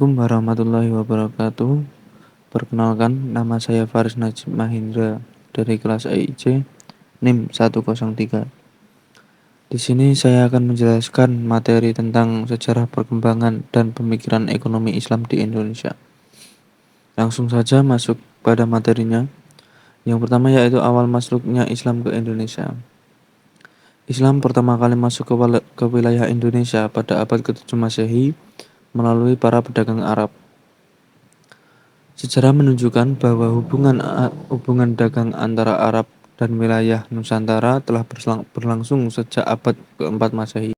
Assalamualaikum warahmatullahi wabarakatuh. Perkenalkan, nama saya Faris Najib Mahindra dari kelas EIC NIM 103. Di sini saya akan menjelaskan materi tentang sejarah perkembangan dan pemikiran ekonomi Islam di Indonesia. Langsung saja masuk pada materinya. Yang pertama yaitu awal masuknya Islam ke Indonesia. Islam pertama kali masuk ke wilayah Indonesia pada abad ke-7 Masehi melalui para pedagang Arab. Sejarah menunjukkan bahwa hubungan dagang antara Arab dan wilayah Nusantara telah berlangsung sejak abad ke-4 Masehi.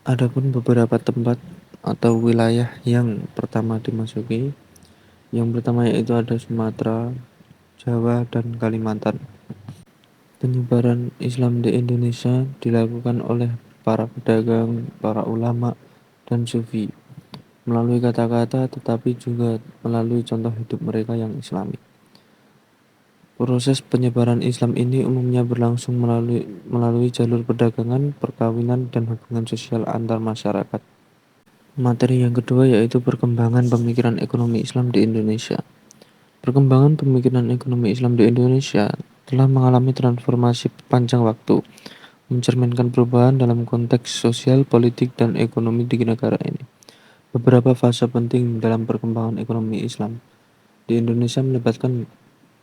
Adapun beberapa tempat atau wilayah yang pertama dimasuki, yang pertama yaitu ada Sumatera, Jawa, dan Kalimantan. Penyebaran Islam di Indonesia dilakukan oleh para pedagang, para ulama, dan sufi melalui kata-kata tetapi juga melalui contoh hidup mereka yang islami. Proses penyebaran Islam ini umumnya berlangsung melalui jalur perdagangan, perkawinan, dan hubungan sosial antar masyarakat. Materi yang kedua yaitu perkembangan pemikiran ekonomi Islam di Indonesia. Perkembangan pemikiran ekonomi Islam di Indonesia telah mengalami transformasi panjang waktu, mencerminkan perubahan dalam konteks sosial, politik, dan ekonomi di negara ini. Beberapa fase penting dalam perkembangan ekonomi Islam di Indonesia melibatkan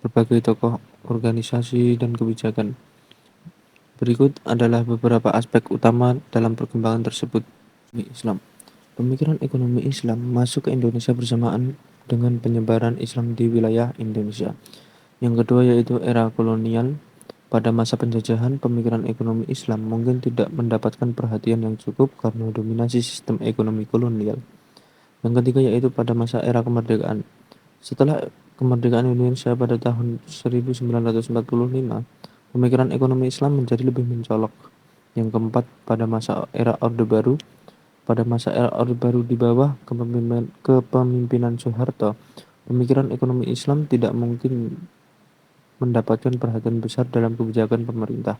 berbagai tokoh, organisasi, dan kebijakan. Berikut adalah beberapa aspek utama dalam perkembangan tersebut. Islam. Pemikiran ekonomi Islam masuk ke Indonesia bersamaan dengan penyebaran Islam di wilayah Indonesia. Yang kedua yaitu era kolonial. Pada masa penjajahan, pemikiran ekonomi Islam mungkin tidak mendapatkan perhatian yang cukup karena dominasi sistem ekonomi kolonial. Yang ketiga yaitu pada masa era kemerdekaan. Setelah kemerdekaan Indonesia pada tahun 1945, pemikiran ekonomi Islam menjadi lebih mencolok. Yang keempat, pada masa era Orde Baru. Pada masa era Orde Baru di bawah kepemimpinan Soeharto, pemikiran ekonomi Islam tidak mungkin mendapatkan perhatian besar dalam kebijakan pemerintah.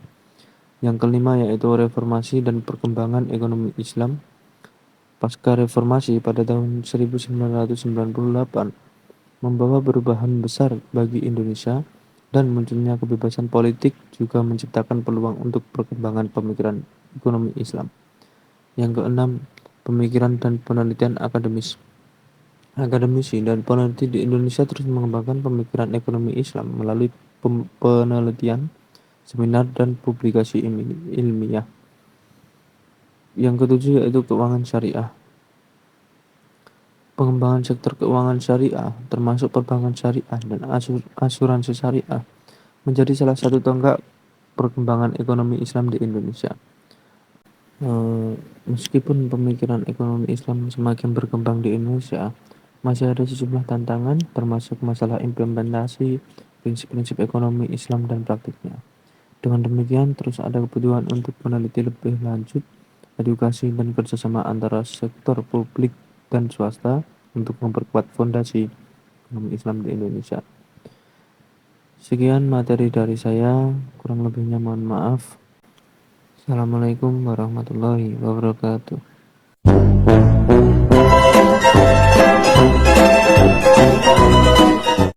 Yang kelima yaitu reformasi dan perkembangan ekonomi Islam. Pasca reformasi pada tahun 1998 membawa perubahan besar bagi Indonesia dan munculnya kebebasan politik juga menciptakan peluang untuk perkembangan pemikiran ekonomi Islam. Yang keenam, pemikiran dan penelitian akademis. Akademisi dan peneliti di Indonesia terus mengembangkan pemikiran ekonomi Islam melalui penelitian, seminar, dan publikasi ilmiah. Yang ketujuh yaitu keuangan syariah. Pengembangan sektor keuangan syariah, termasuk perbankan syariah dan asuransi syariah, menjadi salah satu tonggak perkembangan ekonomi Islam di Indonesia. Meskipun pemikiran ekonomi Islam semakin berkembang di Indonesia, masih ada sejumlah tantangan, termasuk masalah implementasi prinsip-prinsip ekonomi Islam dan praktiknya. Dengan demikian, terus ada kebutuhan untuk meneliti lebih lanjut, edukasi dan kerjasama antara sektor publik dan swasta untuk memperkuat fondasi ekonomi Islam di Indonesia. Sekian materi dari saya, kurang lebihnya mohon maaf. Assalamualaikum warahmatullahi wabarakatuh.